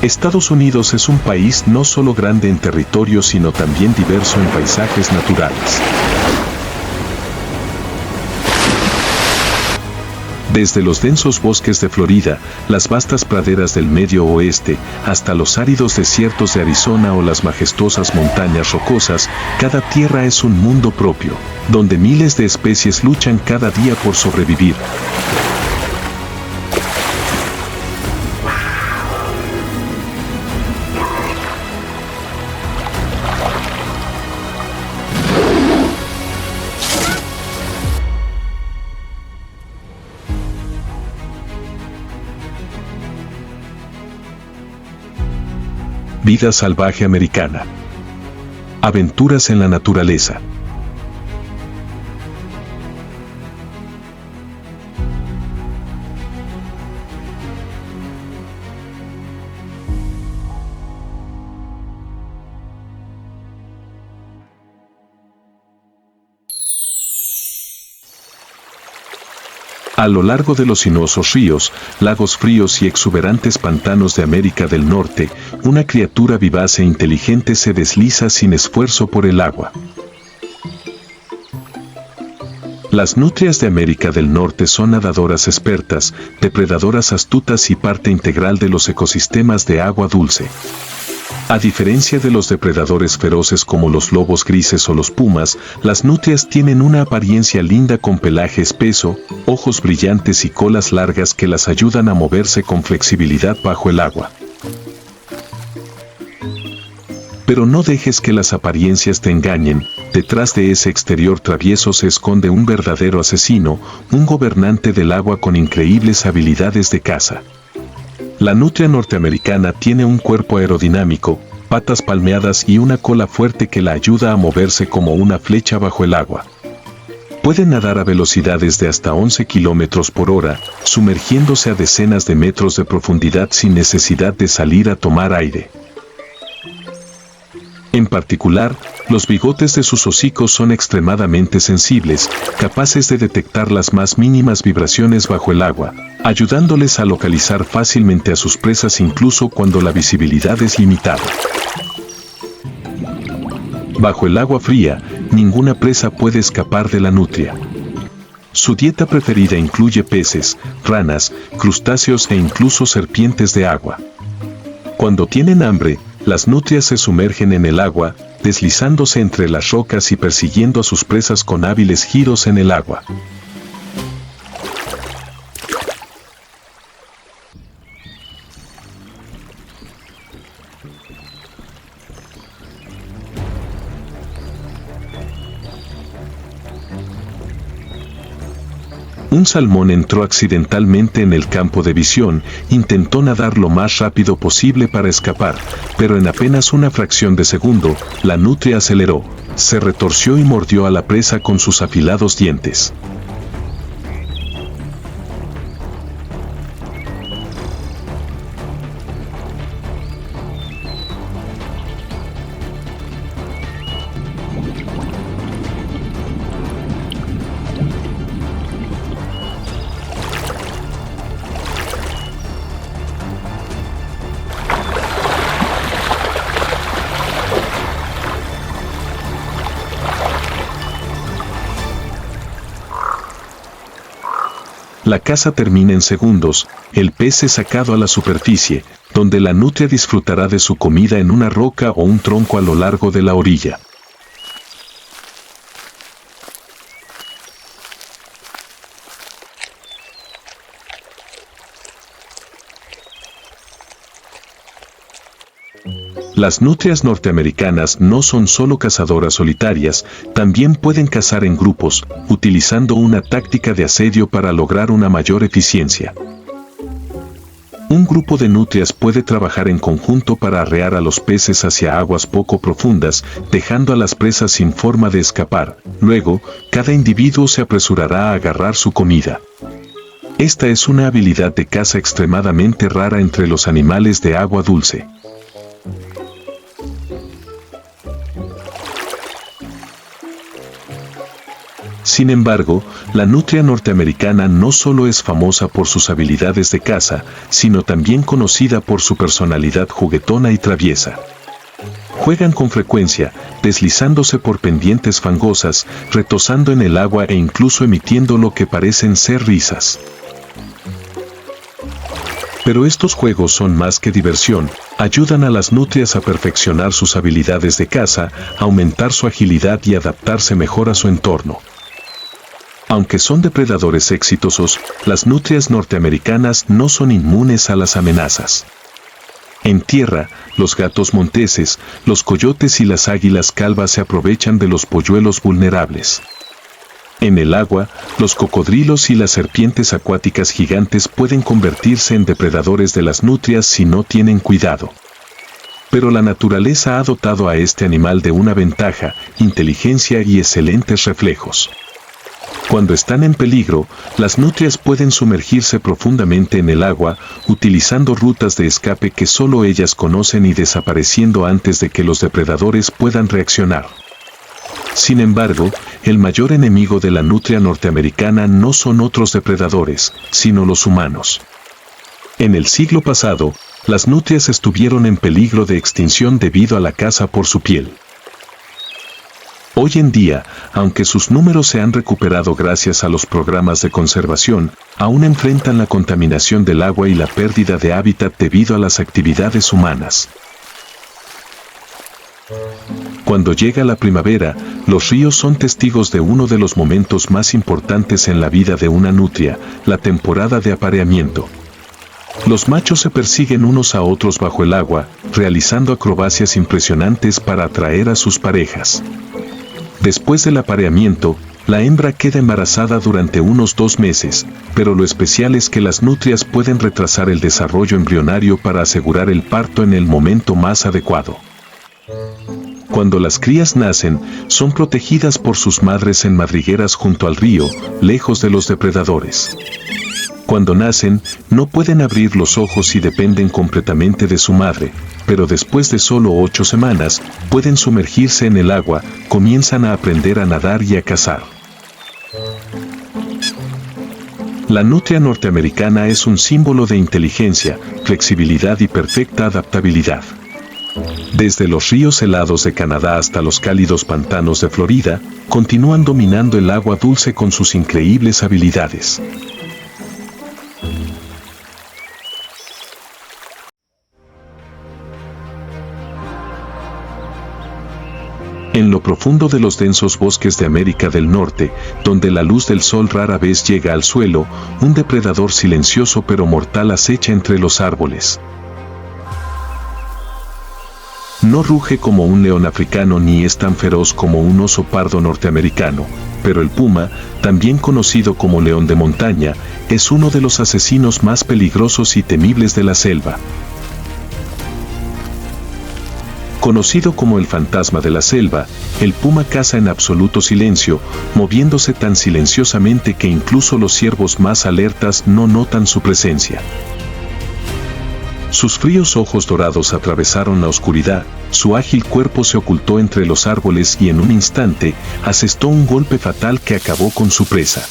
Estados Unidos es un país no solo grande en territorio sino también diverso en paisajes naturales. Desde los densos bosques de Florida, las vastas praderas del Medio Oeste, hasta los áridos desiertos de Arizona o las majestuosas montañas rocosas, cada tierra es un mundo propio, donde miles de especies luchan cada día por sobrevivir. Vida salvaje americana. Aventuras en la naturaleza. A lo largo de los sinuosos ríos, lagos fríos y exuberantes pantanos de América del Norte, una criatura vivaz e inteligente se desliza sin esfuerzo por el agua. Las nutrias de América del Norte son nadadoras expertas, depredadoras astutas y parte integral de los ecosistemas de agua dulce. A diferencia de los depredadores feroces como los lobos grises o los pumas, las nutrias tienen una apariencia linda con pelaje espeso, ojos brillantes y colas largas que las ayudan a moverse con flexibilidad bajo el agua. Pero no dejes que las apariencias te engañen, detrás de ese exterior travieso se esconde un verdadero asesino, un gobernante del agua con increíbles habilidades de caza. La nutria norteamericana tiene un cuerpo aerodinámico, patas palmeadas y una cola fuerte que la ayuda a moverse como una flecha bajo el agua. Puede nadar a velocidades de hasta 11 km por hora, sumergiéndose a decenas de metros de profundidad sin necesidad de salir a tomar aire. En particular, los bigotes de sus hocicos son extremadamente sensibles, capaces de detectar las más mínimas vibraciones bajo el agua, ayudándoles a localizar fácilmente a sus presas incluso cuando la visibilidad es limitada. Bajo el agua fría, ninguna presa puede escapar de la nutria. Su dieta preferida incluye peces, ranas, crustáceos e incluso serpientes de agua. Cuando tienen hambre, las nutrias se sumergen en el agua, deslizándose entre las rocas y persiguiendo a sus presas con hábiles giros en el agua. Un salmón entró accidentalmente en el campo de visión, intentó nadar lo más rápido posible para escapar, pero en apenas una fracción de segundo, la nutria aceleró, se retorció y mordió a la presa con sus afilados dientes. La caza termina en segundos, el pez es sacado a la superficie, donde la nutria disfrutará de su comida en una roca o un tronco a lo largo de la orilla. Las nutrias norteamericanas no son solo cazadoras solitarias, también pueden cazar en grupos, utilizando una táctica de asedio para lograr una mayor eficiencia. Un grupo de nutrias puede trabajar en conjunto para arrear a los peces hacia aguas poco profundas, dejando a las presas sin forma de escapar. Luego, cada individuo se apresurará a agarrar su comida. Esta es una habilidad de caza extremadamente rara entre los animales de agua dulce. Sin embargo, la nutria norteamericana no solo es famosa por sus habilidades de caza, sino también conocida por su personalidad juguetona y traviesa. Juegan con frecuencia, deslizándose por pendientes fangosas, retozando en el agua e incluso emitiendo lo que parecen ser risas. Pero estos juegos son más que diversión, ayudan a las nutrias a perfeccionar sus habilidades de caza, aumentar su agilidad y adaptarse mejor a su entorno. Aunque son depredadores exitosos, las nutrias norteamericanas no son inmunes a las amenazas. En tierra, los gatos monteses, los coyotes y las águilas calvas se aprovechan de los polluelos vulnerables. En el agua, los cocodrilos y las serpientes acuáticas gigantes pueden convertirse en depredadores de las nutrias si no tienen cuidado. Pero la naturaleza ha dotado a este animal de una ventaja, inteligencia y excelentes reflejos. Cuando están en peligro, las nutrias pueden sumergirse profundamente en el agua, utilizando rutas de escape que solo ellas conocen y desapareciendo antes de que los depredadores puedan reaccionar. Sin embargo, el mayor enemigo de la nutria norteamericana no son otros depredadores, sino los humanos. En el siglo pasado, las nutrias estuvieron en peligro de extinción debido a la caza por su piel. Hoy en día, aunque sus números se han recuperado gracias a los programas de conservación, aún enfrentan la contaminación del agua y la pérdida de hábitat debido a las actividades humanas. Cuando llega la primavera, los ríos son testigos de uno de los momentos más importantes en la vida de una nutria, la temporada de apareamiento. Los machos se persiguen unos a otros bajo el agua, realizando acrobacias impresionantes para atraer a sus parejas. Después del apareamiento, la hembra queda embarazada durante unos 2 meses, pero lo especial es que las nutrias pueden retrasar el desarrollo embrionario para asegurar el parto en el momento más adecuado. Cuando las crías nacen, son protegidas por sus madres en madrigueras junto al río, lejos de los depredadores. Cuando nacen, no pueden abrir los ojos y dependen completamente de su madre, pero después de solo 8 semanas, pueden sumergirse en el agua, comienzan a aprender a nadar y a cazar. La nutria norteamericana es un símbolo de inteligencia, flexibilidad y perfecta adaptabilidad. Desde los ríos helados de Canadá hasta los cálidos pantanos de Florida, continúan dominando el agua dulce con sus increíbles habilidades. En lo profundo de los densos bosques de América del Norte, donde la luz del sol rara vez llega al suelo, un depredador silencioso pero mortal acecha entre los árboles. No ruge como un león africano ni es tan feroz como un oso pardo norteamericano, pero el puma, también conocido como león de montaña, es uno de los asesinos más peligrosos y temibles de la selva. Conocido como el fantasma de la selva, el puma caza en absoluto silencio, moviéndose tan silenciosamente que incluso los ciervos más alertas no notan su presencia. Sus fríos ojos dorados atravesaron la oscuridad, su ágil cuerpo se ocultó entre los árboles y en un instante, asestó un golpe fatal que acabó con su presa.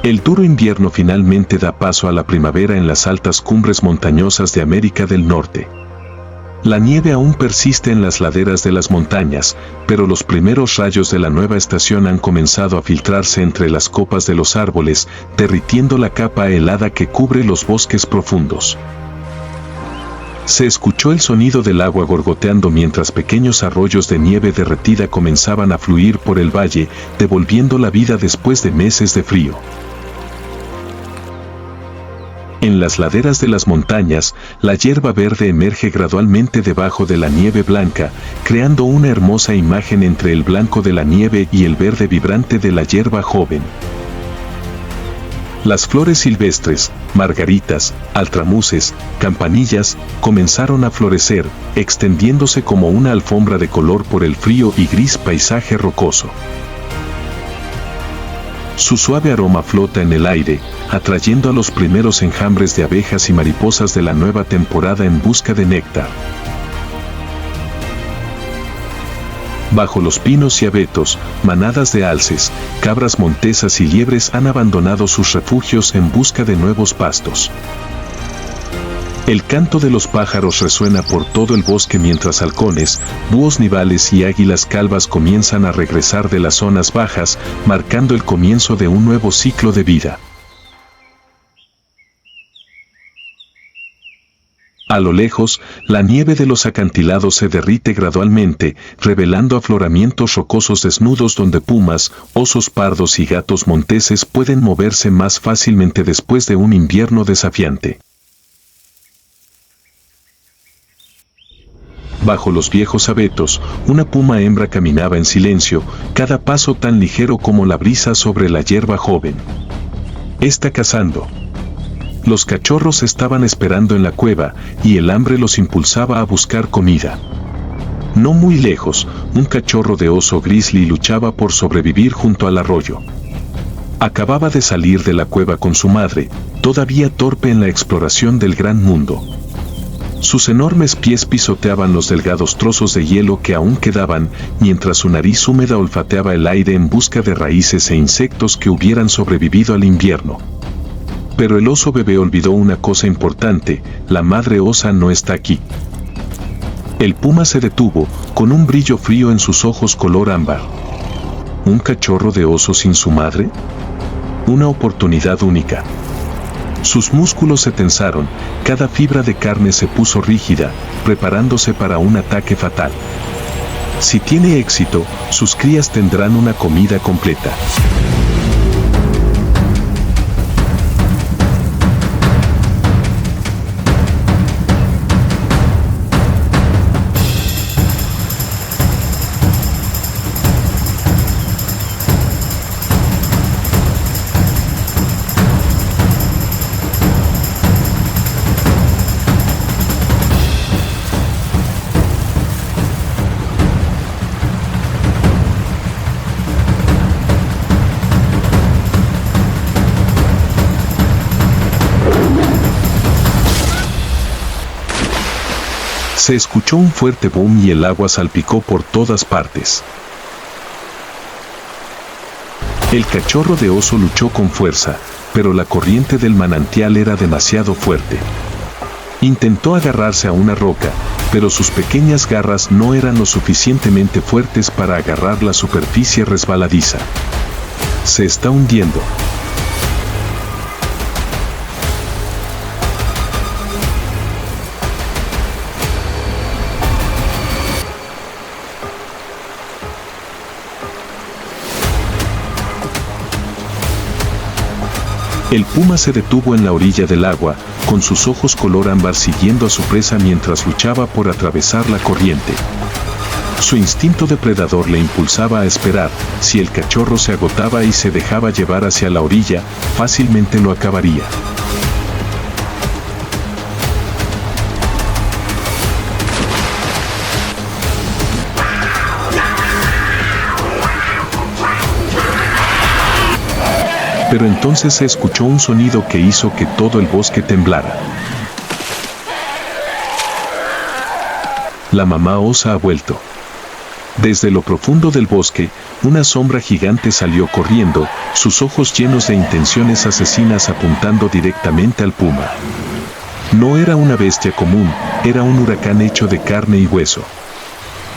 El duro invierno finalmente da paso a la primavera en las altas cumbres montañosas de América del Norte. La nieve aún persiste en las laderas de las montañas, pero los primeros rayos de la nueva estación han comenzado a filtrarse entre las copas de los árboles, derritiendo la capa helada que cubre los bosques profundos. Se escuchó el sonido del agua gorgoteando mientras pequeños arroyos de nieve derretida comenzaban a fluir por el valle, devolviendo la vida después de meses de frío. En las laderas de las montañas, la hierba verde emerge gradualmente debajo de la nieve blanca, creando una hermosa imagen entre el blanco de la nieve y el verde vibrante de la hierba joven. Las flores silvestres, margaritas, altramuces, campanillas, comenzaron a florecer, extendiéndose como una alfombra de color por el frío y gris paisaje rocoso. Su suave aroma flota en el aire, atrayendo a los primeros enjambres de abejas y mariposas de la nueva temporada en busca de néctar. Bajo los pinos y abetos, manadas de alces, cabras montesas y liebres han abandonado sus refugios en busca de nuevos pastos. El canto de los pájaros resuena por todo el bosque mientras halcones, búhos nivales y águilas calvas comienzan a regresar de las zonas bajas, marcando el comienzo de un nuevo ciclo de vida. A lo lejos, la nieve de los acantilados se derrite gradualmente, revelando afloramientos rocosos desnudos donde pumas, osos pardos y gatos monteses pueden moverse más fácilmente después de un invierno desafiante. Bajo los viejos abetos, una puma hembra caminaba en silencio, cada paso tan ligero como la brisa sobre la hierba joven. Está cazando. Los cachorros estaban esperando en la cueva, y el hambre los impulsaba a buscar comida. No muy lejos, un cachorro de oso grizzly luchaba por sobrevivir junto al arroyo. Acababa de salir de la cueva con su madre, todavía torpe en la exploración del gran mundo. Sus enormes pies pisoteaban los delgados trozos de hielo que aún quedaban, mientras su nariz húmeda olfateaba el aire en busca de raíces e insectos que hubieran sobrevivido al invierno. Pero el oso bebé olvidó una cosa importante: la madre osa no está aquí. El puma se detuvo, con un brillo frío en sus ojos color ámbar. ¿Un cachorro de oso sin su madre? Una oportunidad única. Sus músculos se tensaron, cada fibra de carne se puso rígida, preparándose para un ataque fatal. Si tiene éxito, sus crías tendrán una comida completa. Se escuchó un fuerte boom y el agua salpicó por todas partes. El cachorro de oso luchó con fuerza, pero la corriente del manantial era demasiado fuerte. Intentó agarrarse a una roca, pero sus pequeñas garras no eran lo suficientemente fuertes para agarrar la superficie resbaladiza. Se está hundiendo. El puma se detuvo en la orilla del agua, con sus ojos color ámbar siguiendo a su presa mientras luchaba por atravesar la corriente. Su instinto depredador le impulsaba a esperar. Si el cachorro se agotaba y se dejaba llevar hacia la orilla, fácilmente lo acabaría. Pero entonces se escuchó un sonido que hizo que todo el bosque temblara. La mamá osa ha vuelto. Desde lo profundo del bosque, una sombra gigante salió corriendo, sus ojos llenos de intenciones asesinas apuntando directamente al puma. No era una bestia común, era un huracán hecho de carne y hueso.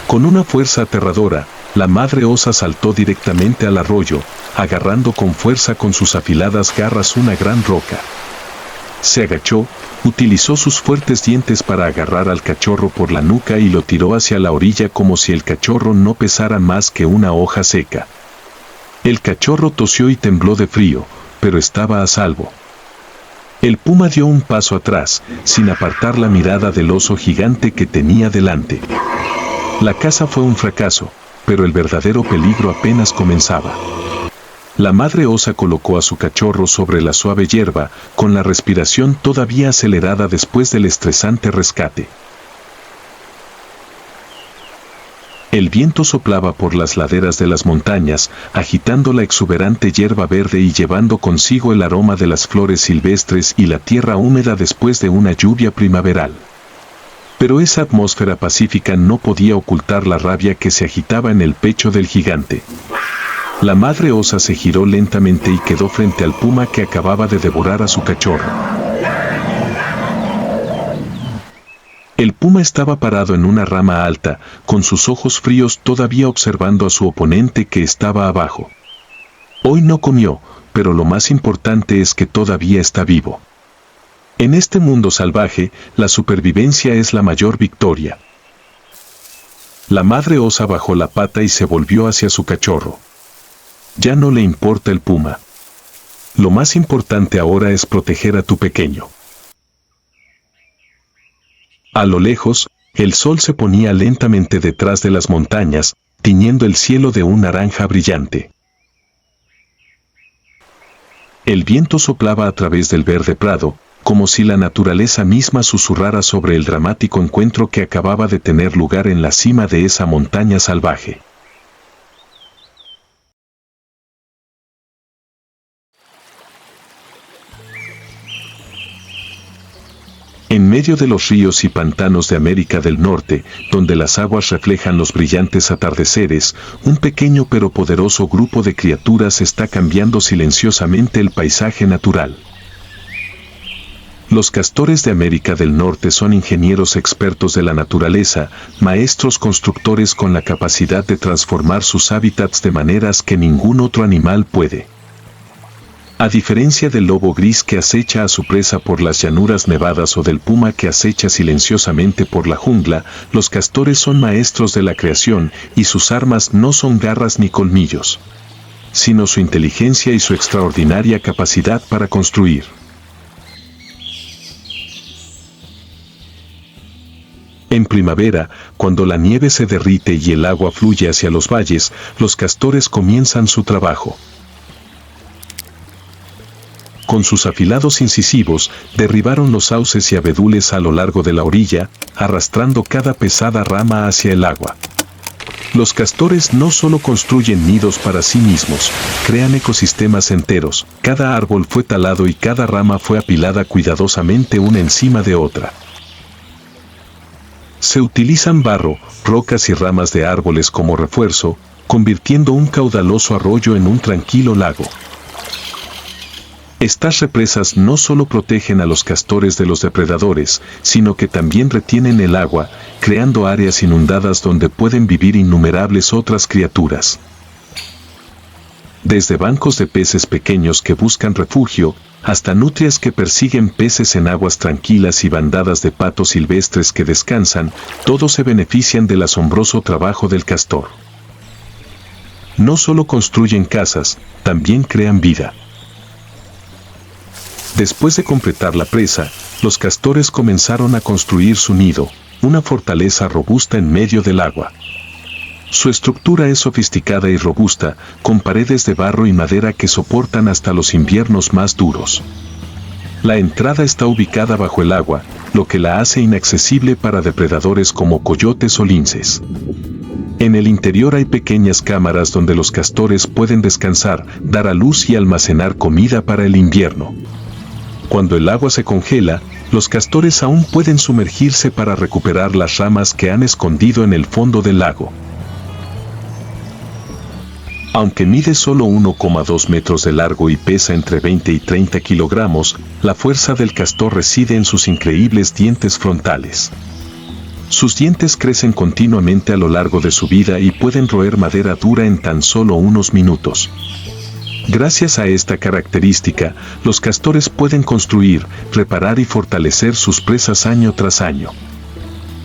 Con una fuerza aterradora, la madre osa saltó directamente al arroyo, agarrando con fuerza con sus afiladas garras una gran roca. Se agachó, utilizó sus fuertes dientes para agarrar al cachorro por la nuca y lo tiró hacia la orilla como si el cachorro no pesara más que una hoja seca. El cachorro tosió y tembló de frío, pero estaba a salvo. El puma dio un paso atrás, sin apartar la mirada del oso gigante que tenía delante. La caza fue un fracaso, pero el verdadero peligro apenas comenzaba. La madre osa colocó a su cachorro sobre la suave hierba, con la respiración todavía acelerada después del estresante rescate. El viento soplaba por las laderas de las montañas, agitando la exuberante hierba verde y llevando consigo el aroma de las flores silvestres y la tierra húmeda después de una lluvia primaveral. Pero esa atmósfera pacífica no podía ocultar la rabia que se agitaba en el pecho del gigante. La madre osa se giró lentamente y quedó frente al puma que acababa de devorar a su cachorro. El puma estaba parado en una rama alta, con sus ojos fríos todavía observando a su oponente que estaba abajo. Hoy no comió, pero lo más importante es que todavía está vivo. En este mundo salvaje, la supervivencia es la mayor victoria. La madre osa bajó la pata y se volvió hacia su cachorro. Ya no le importa el puma. Lo más importante ahora es proteger a tu pequeño. A lo lejos, el sol se ponía lentamente detrás de las montañas, tiñendo el cielo de un naranja brillante. El viento soplaba a través del verde prado, como si la naturaleza misma susurrara sobre el dramático encuentro que acababa de tener lugar en la cima de esa montaña salvaje. En medio de los ríos y pantanos de América del Norte, donde las aguas reflejan los brillantes atardeceres, un pequeño pero poderoso grupo de criaturas está cambiando silenciosamente el paisaje natural. Los castores de América del Norte son ingenieros expertos de la naturaleza, maestros constructores con la capacidad de transformar sus hábitats de maneras que ningún otro animal puede. A diferencia del lobo gris que acecha a su presa por las llanuras nevadas o del puma que acecha silenciosamente por la jungla, los castores son maestros de la creación y sus armas no son garras ni colmillos, sino su inteligencia y su extraordinaria capacidad para construir. En primavera, cuando la nieve se derrite y el agua fluye hacia los valles, los castores comienzan su trabajo. Con sus afilados incisivos, derribaron los sauces y abedules a lo largo de la orilla, arrastrando cada pesada rama hacia el agua. Los castores no solo construyen nidos para sí mismos, crean ecosistemas enteros. Cada árbol fue talado y cada rama fue apilada cuidadosamente una encima de otra. Se utilizan barro, rocas y ramas de árboles como refuerzo, convirtiendo un caudaloso arroyo en un tranquilo lago. Estas represas no solo protegen a los castores de los depredadores, sino que también retienen el agua, creando áreas inundadas donde pueden vivir innumerables otras criaturas. Desde bancos de peces pequeños que buscan refugio, hasta nutrias que persiguen peces en aguas tranquilas y bandadas de patos silvestres que descansan, todos se benefician del asombroso trabajo del castor. No solo construyen casas, también crean vida. Después de completar la presa, los castores comenzaron a construir su nido, una fortaleza robusta en medio del agua. Su estructura es sofisticada y robusta, con paredes de barro y madera que soportan hasta los inviernos más duros. La entrada está ubicada bajo el agua, lo que la hace inaccesible para depredadores como coyotes o linces. En el interior hay pequeñas cámaras donde los castores pueden descansar, dar a luz y almacenar comida para el invierno. Cuando el agua se congela, los castores aún pueden sumergirse para recuperar las ramas que han escondido en el fondo del lago. Aunque mide solo 1,2 metros de largo y pesa entre 20 y 30 kilogramos, la fuerza del castor reside en sus increíbles dientes frontales. Sus dientes crecen continuamente a lo largo de su vida y pueden roer madera dura en tan solo unos minutos. Gracias a esta característica, los castores pueden construir, reparar y fortalecer sus presas año tras año.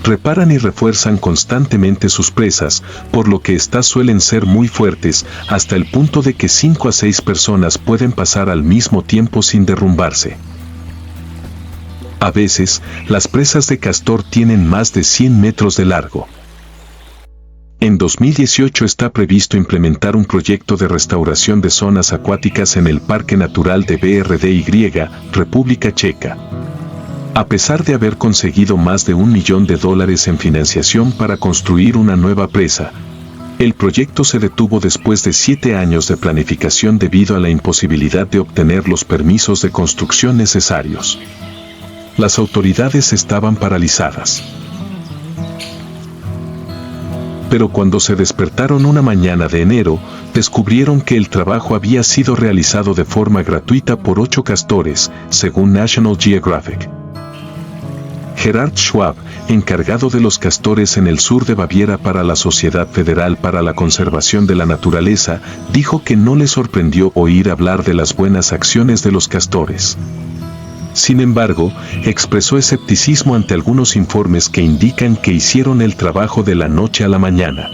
Reparan y refuerzan constantemente sus presas, por lo que éstas suelen ser muy fuertes, hasta el punto de que 5 a 6 personas pueden pasar al mismo tiempo sin derrumbarse. A veces, las presas de castor tienen más de 100 metros de largo. En 2018 está previsto implementar un proyecto de restauración de zonas acuáticas en el Parque Natural de BRDY, República Checa. A pesar de haber conseguido más de $1 millón en financiación para construir una nueva presa, el proyecto se detuvo después de 7 años de planificación debido a la imposibilidad de obtener los permisos de construcción necesarios. Las autoridades estaban paralizadas. Pero cuando se despertaron una mañana de enero, descubrieron que el trabajo había sido realizado de forma gratuita por 8 castores, según National Geographic. Gerhard Schwab, encargado de los castores en el sur de Baviera para la Sociedad Federal para la Conservación de la Naturaleza, dijo que no le sorprendió oír hablar de las buenas acciones de los castores. Sin embargo, expresó escepticismo ante algunos informes que indican que hicieron el trabajo de la noche a la mañana.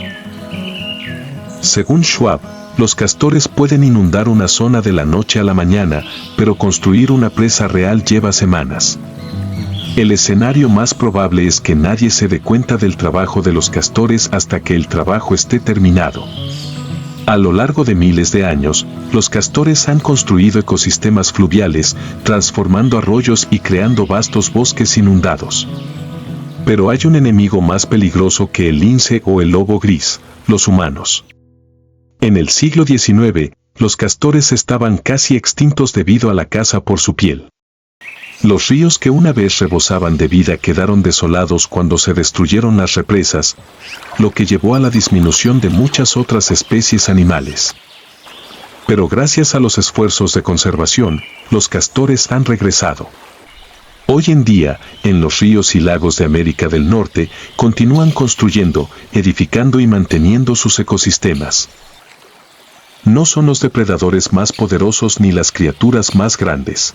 Según Schwab, los castores pueden inundar una zona de la noche a la mañana, pero construir una presa real lleva semanas. El escenario más probable es que nadie se dé cuenta del trabajo de los castores hasta que el trabajo esté terminado. A lo largo de miles de años, los castores han construido ecosistemas fluviales, transformando arroyos y creando vastos bosques inundados. Pero hay un enemigo más peligroso que el lince o el lobo gris: los humanos. En el siglo XIX, los castores estaban casi extintos debido a la caza por su piel. Los ríos que una vez rebosaban de vida quedaron desolados cuando se destruyeron las represas, lo que llevó a la disminución de muchas otras especies animales. Pero gracias a los esfuerzos de conservación, los castores han regresado. Hoy en día, en los ríos y lagos de América del Norte, continúan construyendo, edificando y manteniendo sus ecosistemas. No son los depredadores más poderosos ni las criaturas más grandes.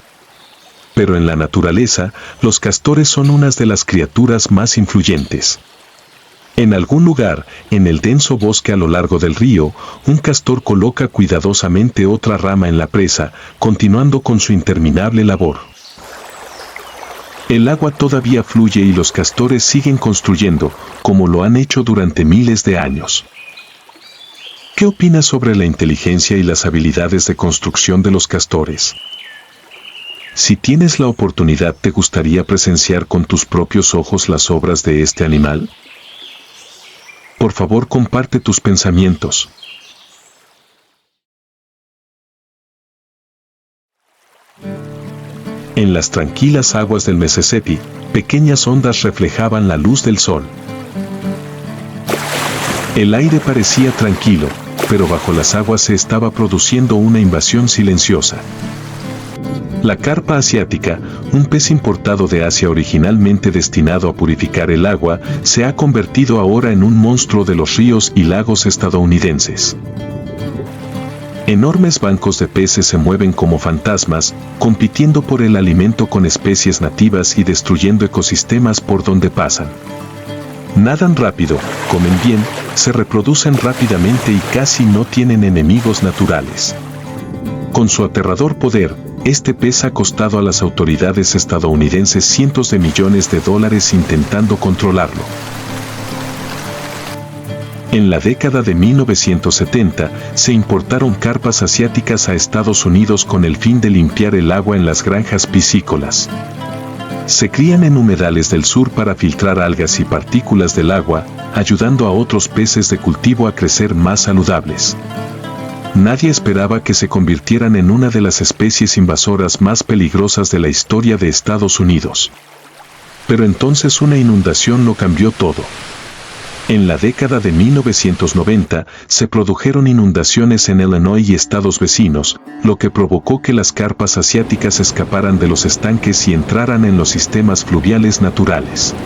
Pero en la naturaleza, los castores son unas de las criaturas más influyentes. En algún lugar, en el denso bosque a lo largo del río, un castor coloca cuidadosamente otra rama en la presa, continuando con su interminable labor. El agua todavía fluye y los castores siguen construyendo, como lo han hecho durante miles de años. ¿Qué opinas sobre la inteligencia y las habilidades de construcción de los castores? Si tienes la oportunidad, ¿te gustaría presenciar con tus propios ojos las obras de este animal? Por favor, comparte tus pensamientos. En las tranquilas aguas del Mississippi, pequeñas ondas reflejaban la luz del sol. El aire parecía tranquilo, pero bajo las aguas se estaba produciendo una invasión silenciosa. La carpa asiática, un pez importado de Asia originalmente destinado a purificar el agua, se ha convertido ahora en un monstruo de los ríos y lagos estadounidenses. Enormes bancos de peces se mueven como fantasmas, compitiendo por el alimento con especies nativas y destruyendo ecosistemas por donde pasan. Nadan rápido, comen bien, se reproducen rápidamente y casi no tienen enemigos naturales. Con su aterrador poder, este pez ha costado a las autoridades estadounidenses cientos de millones de dólares intentando controlarlo. En la década de 1970, se importaron carpas asiáticas a Estados Unidos con el fin de limpiar el agua en las granjas piscícolas. Se crían en humedales del sur para filtrar algas y partículas del agua, ayudando a otros peces de cultivo a crecer más saludables. Nadie esperaba que se convirtieran en una de las especies invasoras más peligrosas de la historia de Estados Unidos. Pero entonces una inundación lo cambió todo. En la década de 1990, se produjeron inundaciones en Illinois y estados vecinos, lo que provocó que las carpas asiáticas escaparan de los estanques y entraran en los sistemas fluviales naturales.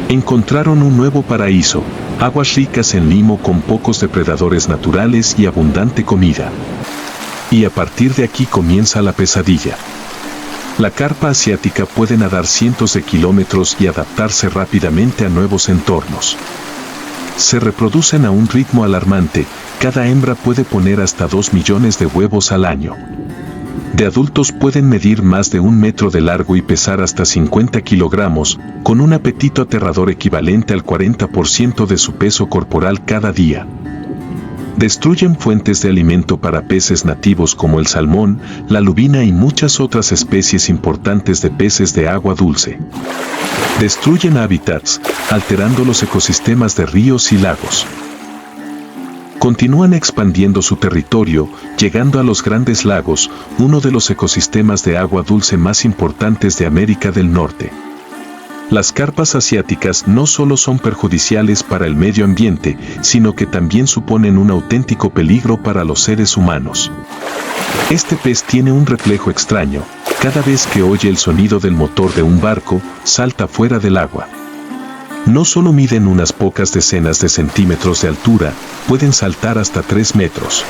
Encontraron un nuevo paraíso, aguas ricas en limo con pocos depredadores naturales y abundante comida. Y a partir de aquí comienza la pesadilla. La carpa asiática puede nadar cientos de kilómetros y adaptarse rápidamente a nuevos entornos. Se reproducen a un ritmo alarmante, cada hembra puede poner hasta 2 millones de huevos al año. De adultos pueden medir más de 1 metro de largo y pesar hasta 50 kilogramos, con un apetito aterrador equivalente al 40% de su peso corporal cada día. Destruyen fuentes de alimento para peces nativos como el salmón, la lubina y muchas otras especies importantes de peces de agua dulce. Destruyen hábitats, alterando los ecosistemas de ríos y lagos. Continúan expandiendo su territorio, llegando a los Grandes Lagos, uno de los ecosistemas de agua dulce más importantes de América del Norte. Las carpas asiáticas no solo son perjudiciales para el medio ambiente, sino que también suponen un auténtico peligro para los seres humanos. Este pez tiene un reflejo extraño. Cada vez que oye el sonido del motor de un barco, salta fuera del agua. No solo miden unas pocas decenas de centímetros de altura, pueden saltar hasta 3 metros.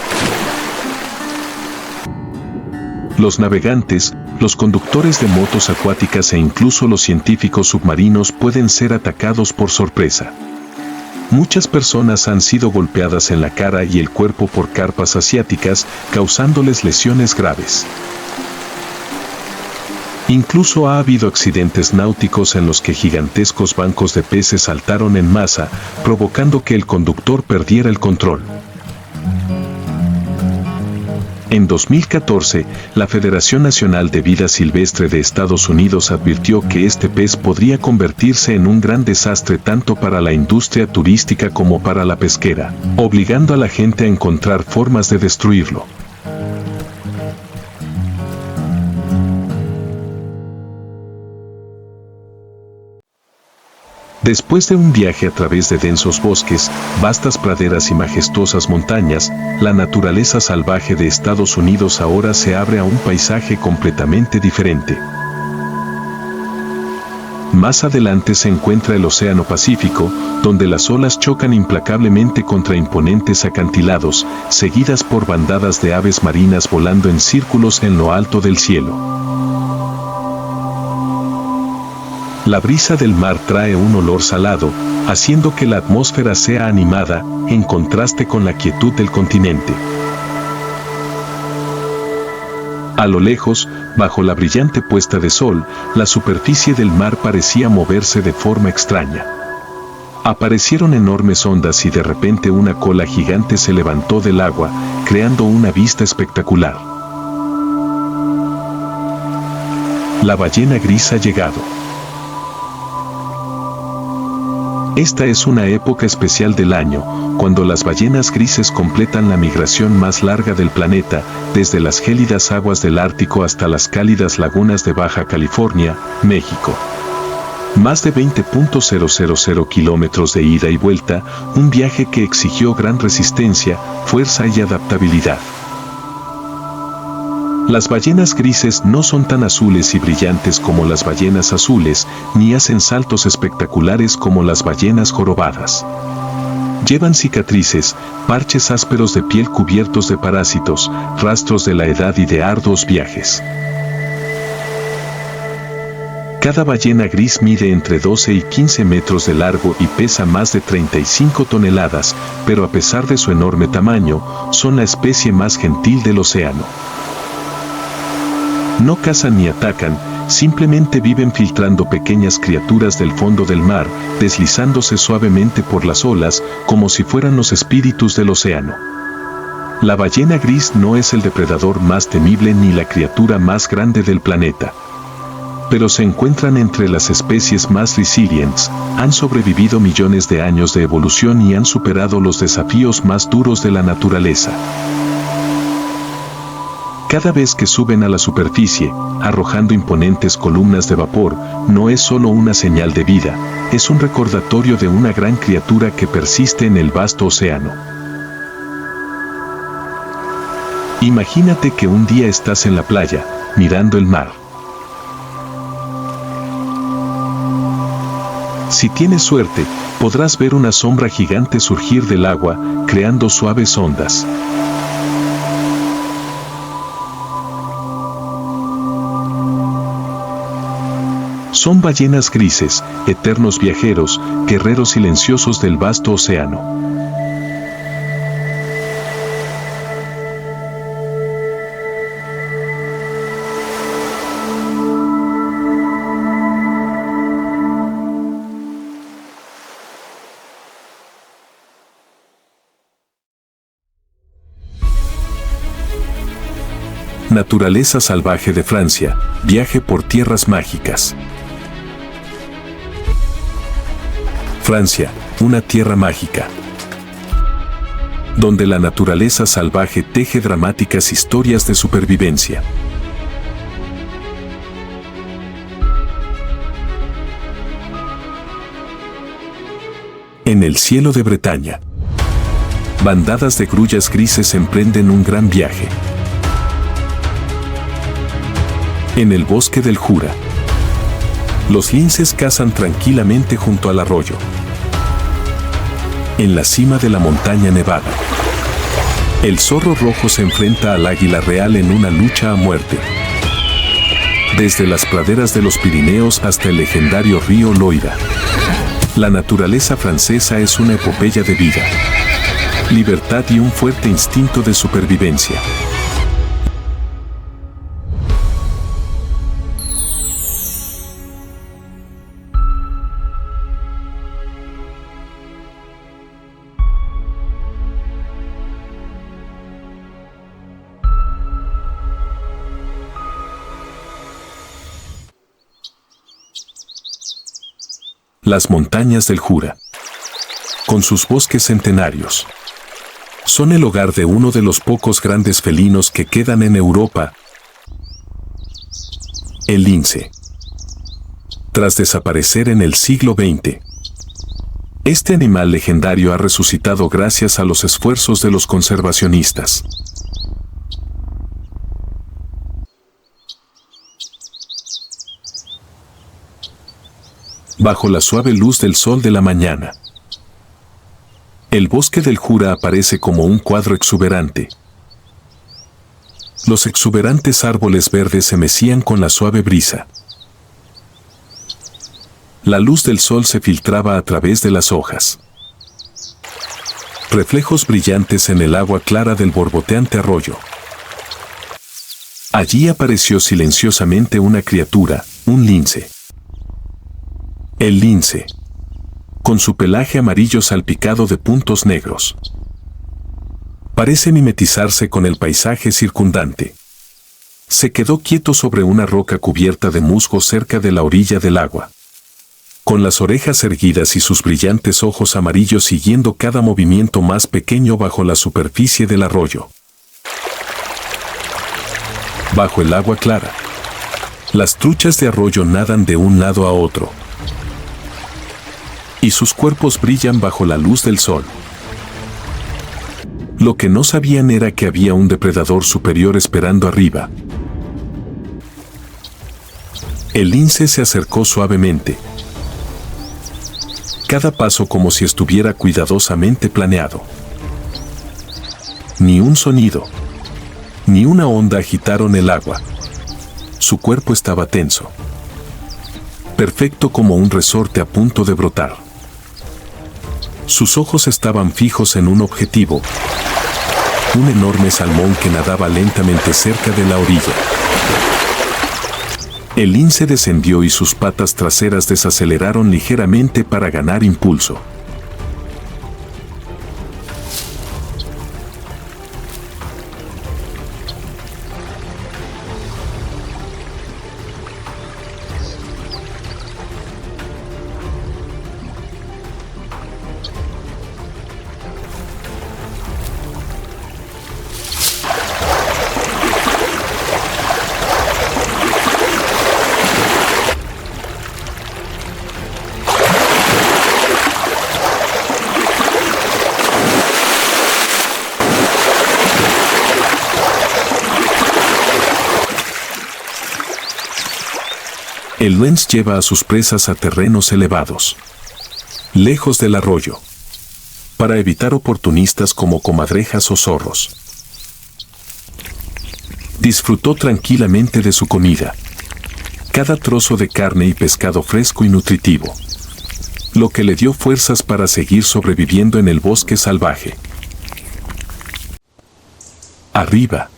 Los navegantes, los conductores de motos acuáticas e incluso los científicos submarinos pueden ser atacados por sorpresa. Muchas personas han sido golpeadas en la cara y el cuerpo por carpas asiáticas, causándoles lesiones graves. Incluso ha habido accidentes náuticos en los que gigantescos bancos de peces saltaron en masa, provocando que el conductor perdiera el control. En 2014, la Federación Nacional de Vida Silvestre de Estados Unidos advirtió que este pez podría convertirse en un gran desastre tanto para la industria turística como para la pesquera, obligando a la gente a encontrar formas de destruirlo. Después de un viaje a través de densos bosques, vastas praderas y majestuosas montañas, la naturaleza salvaje de Estados Unidos ahora se abre a un paisaje completamente diferente. Más adelante se encuentra el Océano Pacífico, donde las olas chocan implacablemente contra imponentes acantilados, seguidas por bandadas de aves marinas volando en círculos en lo alto del cielo. La brisa del mar trae un olor salado, haciendo que la atmósfera sea animada, en contraste con la quietud del continente. A lo lejos, bajo la brillante puesta de sol, la superficie del mar parecía moverse de forma extraña. Aparecieron enormes ondas y de repente una cola gigante se levantó del agua, creando una vista espectacular. La ballena gris ha llegado. Esta es una época especial del año, cuando las ballenas grises completan la migración más larga del planeta, desde las gélidas aguas del Ártico hasta las cálidas lagunas de Baja California, México. Más de 20.000 kilómetros de ida y vuelta, un viaje que exigió gran resistencia, fuerza y adaptabilidad. Las ballenas grises no son tan azules y brillantes como las ballenas azules, ni hacen saltos espectaculares como las ballenas jorobadas. Llevan cicatrices, parches ásperos de piel cubiertos de parásitos, rastros de la edad y de arduos viajes. Cada ballena gris mide entre 12 y 15 metros de largo y pesa más de 35 toneladas, pero a pesar de su enorme tamaño, son la especie más gentil del océano. No cazan ni atacan, simplemente viven filtrando pequeñas criaturas del fondo del mar, deslizándose suavemente por las olas, como si fueran los espíritus del océano. La ballena gris no es el depredador más temible ni la criatura más grande del planeta. Pero se encuentran entre las especies más resilientes, han sobrevivido millones de años de evolución y han superado los desafíos más duros de la naturaleza. Cada vez que suben a la superficie, arrojando imponentes columnas de vapor, no es solo una señal de vida, es un recordatorio de una gran criatura que persiste en el vasto océano. Imagínate que un día estás en la playa, mirando el mar. Si tienes suerte, podrás ver una sombra gigante surgir del agua, creando suaves ondas. Son ballenas grises, eternos viajeros, guerreros silenciosos del vasto océano. Naturaleza salvaje de Francia, viaje por tierras mágicas. Francia, una tierra mágica, donde la naturaleza salvaje teje dramáticas historias de supervivencia. En el cielo de Bretaña, bandadas de grullas grises emprenden un gran viaje. En el bosque del Jura, los linces cazan tranquilamente junto al arroyo. En la cima de la montaña nevada, el zorro rojo se enfrenta al águila real en una lucha a muerte. Desde las praderas de los Pirineos hasta el legendario río Loira, la naturaleza francesa es una epopeya de vida, libertad y un fuerte instinto de supervivencia. Las montañas del Jura, con sus bosques centenarios, son el hogar de uno de los pocos grandes felinos que quedan en Europa, el lince. Tras desaparecer en el siglo XX, este animal legendario ha resucitado gracias a los esfuerzos de los conservacionistas. Bajo la suave luz del sol de la mañana, el bosque del Jura aparece como un cuadro exuberante. Los exuberantes árboles verdes se mecían con la suave brisa. La luz del sol se filtraba a través de las hojas. Reflejos brillantes en el agua clara del borboteante arroyo. Allí apareció silenciosamente una criatura, un lince. El lince, con su pelaje amarillo salpicado de puntos negros, parece mimetizarse con el paisaje circundante. Se quedó quieto sobre una roca cubierta de musgo cerca de la orilla del agua, con las orejas erguidas y sus brillantes ojos amarillos siguiendo cada movimiento más pequeño bajo la superficie del arroyo. Bajo el agua clara, las truchas de arroyo nadan de un lado a otro, y sus cuerpos brillan bajo la luz del sol. Lo que no sabían era que había un depredador superior esperando arriba. El lince se acercó suavemente, cada paso como si estuviera cuidadosamente planeado. Ni un sonido, ni una onda agitaron el agua. Su cuerpo estaba tenso, perfecto como un resorte a punto de brotar. Sus ojos estaban fijos en un objetivo, un enorme salmón que nadaba lentamente cerca de la orilla. El lince descendió y sus patas traseras desaceleraron ligeramente para ganar impulso. El lynx lleva a sus presas a terrenos elevados, lejos del arroyo, para evitar oportunistas como comadrejas o zorros. Disfrutó tranquilamente de su comida, cada trozo de carne y pescado fresco y nutritivo, lo que le dio fuerzas para seguir sobreviviendo en el bosque salvaje. Arriba,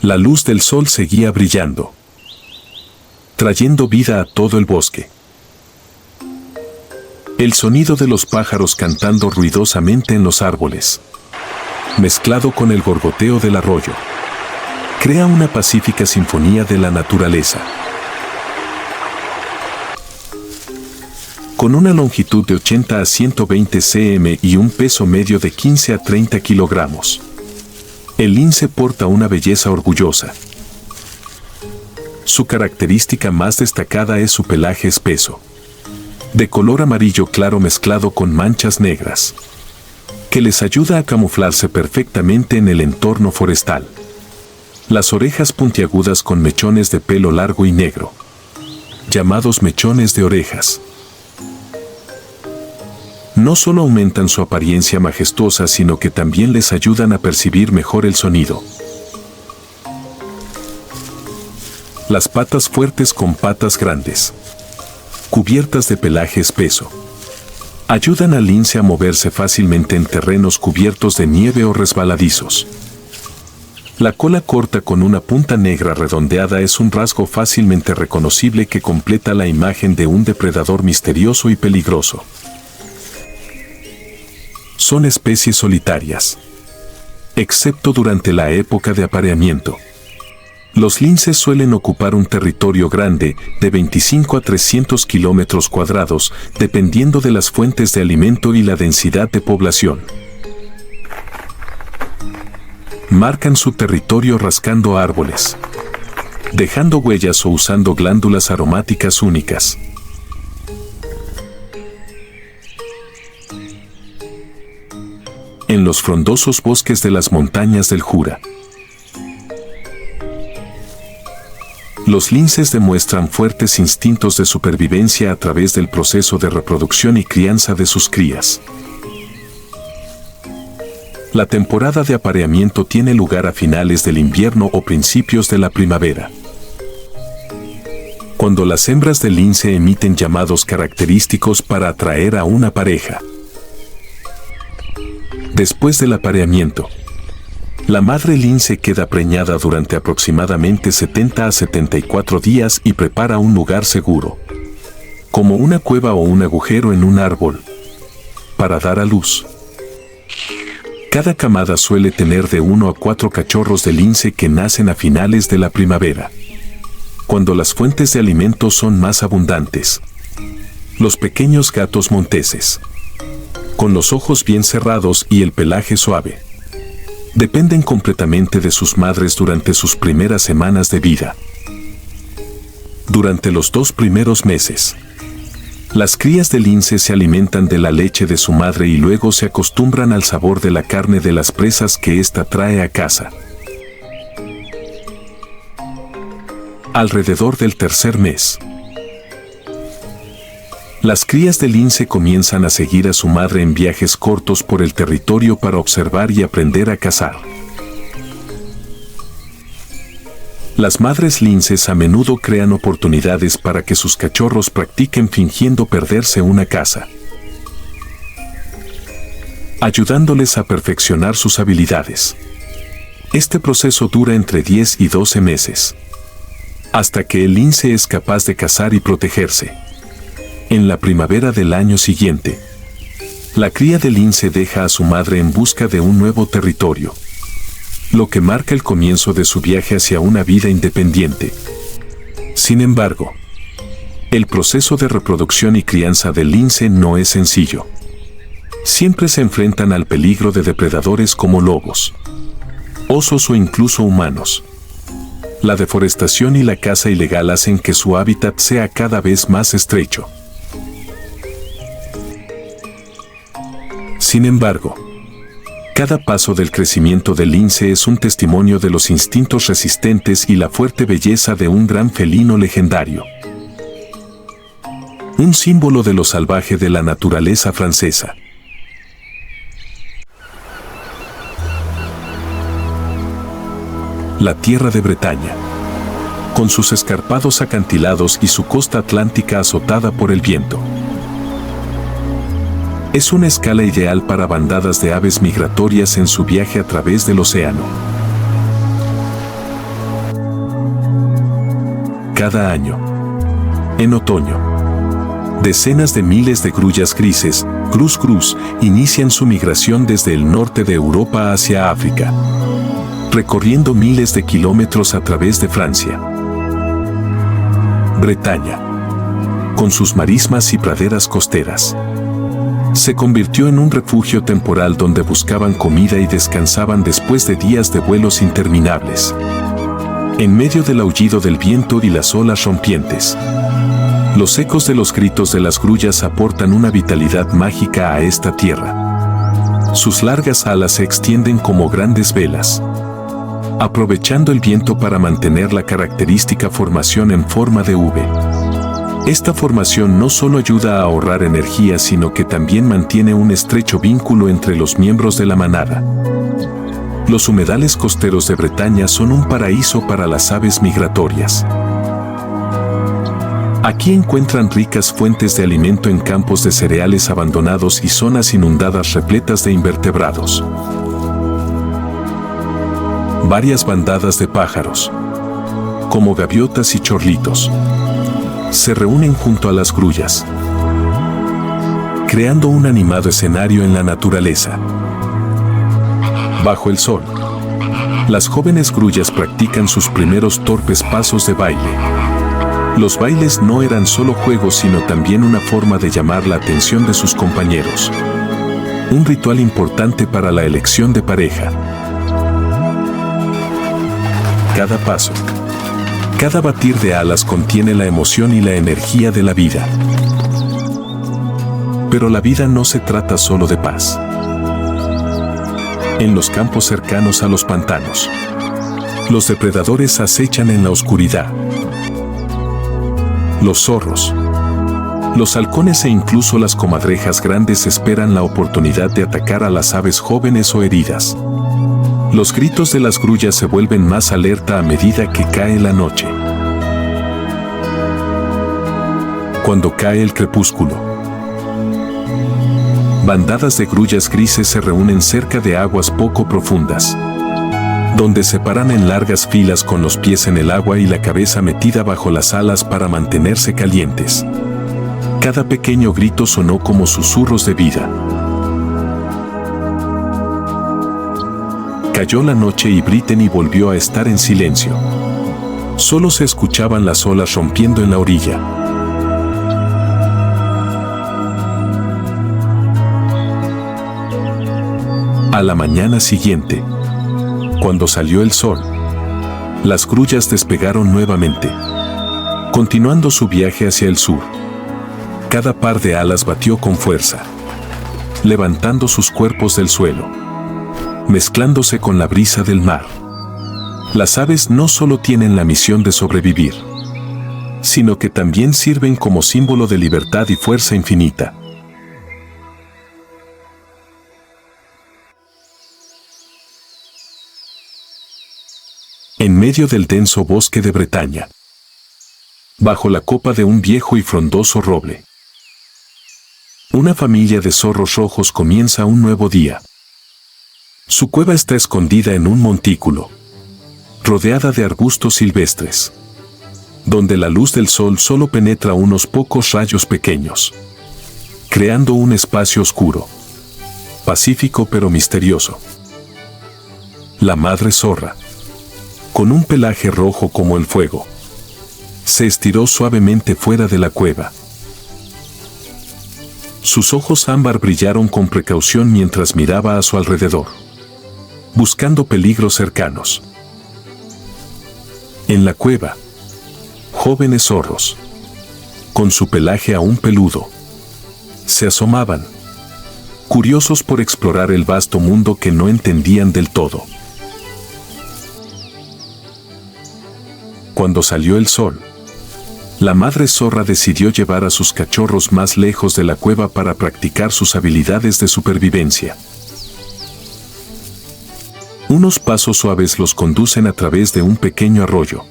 la luz del sol seguía brillando, trayendo vida a todo el bosque. El sonido de los pájaros cantando ruidosamente en los árboles, mezclado con el gorgoteo del arroyo, crea una pacífica sinfonía de la naturaleza. Con una longitud de 80 a 120 cm y un peso medio de 15 a 30 kilogramos, el lince porta una belleza orgullosa. Su característica más destacada es su pelaje espeso, de color amarillo claro mezclado con manchas negras, que les ayuda a camuflarse perfectamente en el entorno forestal. Las orejas puntiagudas con mechones de pelo largo y negro, llamados mechones de orejas. No solo aumentan su apariencia majestuosa, sino que también les ayudan a percibir mejor el sonido. Las patas fuertes con patas grandes, cubiertas de pelaje espeso, ayudan al lince a moverse fácilmente en terrenos cubiertos de nieve o resbaladizos. La cola corta con una punta negra redondeada es un rasgo fácilmente reconocible que completa la imagen de un depredador misterioso y peligroso. Son especies solitarias, excepto durante la época de apareamiento. Los linces suelen ocupar un territorio grande, de 25 a 300 kilómetros cuadrados, dependiendo de las fuentes de alimento y la densidad de población. Marcan su territorio rascando árboles, dejando huellas o usando glándulas aromáticas únicas. En los frondosos bosques de las montañas del Jura, los linces demuestran fuertes instintos de supervivencia a través del proceso de reproducción y crianza de sus crías. La temporada de apareamiento tiene lugar a finales del invierno o principios de la primavera, cuando las hembras del lince emiten llamados característicos para atraer a una pareja. Después del apareamiento, la madre lince queda preñada durante aproximadamente 70 a 74 días y prepara un lugar seguro, como una cueva o un agujero en un árbol, para dar a luz. Cada camada suele tener de 1 a 4 cachorros de lince que nacen a finales de la primavera, cuando las fuentes de alimento son más abundantes. Los pequeños gatos monteses, con los ojos bien cerrados y el pelaje suave, dependen completamente de sus madres durante sus primeras semanas de vida. Durante los 2 primeros meses, las crías de lince se alimentan de la leche de su madre y luego se acostumbran al sabor de la carne de las presas que ésta trae a casa. Alrededor del tercer mes, las crías de lince comienzan a seguir a su madre en viajes cortos por el territorio para observar y aprender a cazar. Las madres linces a menudo crean oportunidades para que sus cachorros practiquen fingiendo perderse una caza, ayudándoles a perfeccionar sus habilidades. Este proceso dura entre 10 y 12 meses, hasta que el lince es capaz de cazar y protegerse. En la primavera del año siguiente, la cría de lince deja a su madre en busca de un nuevo territorio, lo que marca el comienzo de su viaje hacia una vida independiente. Sin embargo, el proceso de reproducción y crianza del lince no es sencillo. Siempre se enfrentan al peligro de depredadores como lobos, osos o incluso humanos. La deforestación y la caza ilegal hacen que su hábitat sea cada vez más estrecho. Sin embargo, cada paso del crecimiento del lince es un testimonio de los instintos resistentes y la fuerte belleza de un gran felino legendario. Un símbolo de lo salvaje de la naturaleza francesa. La tierra de Bretaña, con sus escarpados acantilados y su costa atlántica azotada por el viento, es una escala ideal para bandadas de aves migratorias en su viaje a través del océano. Cada año, en otoño, decenas de miles de grullas grises, cruz, inician su migración desde el norte de Europa hacia África, recorriendo miles de kilómetros a través de Francia. Bretaña, con sus marismas y praderas costeras, se convirtió en un refugio temporal donde buscaban comida y descansaban después de días de vuelos interminables, en medio del aullido del viento y las olas rompientes. Los ecos de los gritos de las grullas aportan una vitalidad mágica a esta tierra. Sus largas alas se extienden como grandes velas, aprovechando el viento para mantener la característica formación en forma de V. Esta formación no solo ayuda a ahorrar energía, sino que también mantiene un estrecho vínculo entre los miembros de la manada. Los humedales costeros de Bretaña son un paraíso para las aves migratorias. Aquí encuentran ricas fuentes de alimento en campos de cereales abandonados y zonas inundadas repletas de invertebrados. Varias bandadas de pájaros, como gaviotas y chorlitos, se reúnen junto a las grullas, creando un animado escenario en la naturaleza. Bajo el sol, las jóvenes grullas practican sus primeros torpes pasos de baile. Los bailes no eran solo juegos, sino también una forma de llamar la atención de sus compañeros. Un ritual importante para la elección de pareja. Cada paso, cada batir de alas contiene la emoción y la energía de la vida. Pero la vida no se trata solo de paz. En los campos cercanos a los pantanos, los depredadores acechan en la oscuridad. Los zorros, los halcones e incluso las comadrejas grandes esperan la oportunidad de atacar a las aves jóvenes o heridas. Los gritos de las grullas se vuelven más alerta a medida que cae la noche. Cuando cae el crepúsculo, bandadas de grullas grises se reúnen cerca de aguas poco profundas, donde se paran en largas filas con los pies en el agua y la cabeza metida bajo las alas para mantenerse calientes. Cada pequeño grito sonó como susurros de vida. Cayó la noche y Brittany volvió a estar en silencio. Solo se escuchaban las olas rompiendo en la orilla. A la mañana siguiente, cuando salió el sol, las grullas despegaron nuevamente, continuando su viaje hacia el sur. Cada par de alas batió con fuerza, levantando sus cuerpos del suelo, mezclándose con la brisa del mar. Las aves no solo tienen la misión de sobrevivir, sino que también sirven como símbolo de libertad y fuerza infinita. En medio del denso bosque de Bretaña, bajo la copa de un viejo y frondoso roble, una familia de zorros rojos comienza un nuevo día. Su cueva está escondida en un montículo, rodeada de arbustos silvestres, donde la luz del sol solo penetra unos pocos rayos pequeños, creando un espacio oscuro, pacífico pero misterioso. La madre zorra, con un pelaje rojo como el fuego, se estiró suavemente fuera de la cueva. Sus ojos ámbar brillaron con precaución mientras miraba a su alrededor, buscando peligros cercanos. En la cueva, jóvenes zorros, con su pelaje aún peludo, se asomaban, curiosos por explorar el vasto mundo que no entendían del todo. Cuando salió el sol, la madre zorra decidió llevar a sus cachorros más lejos de la cueva para practicar sus habilidades de supervivencia. Unos pasos suaves los conducen a través de un pequeño arroyo,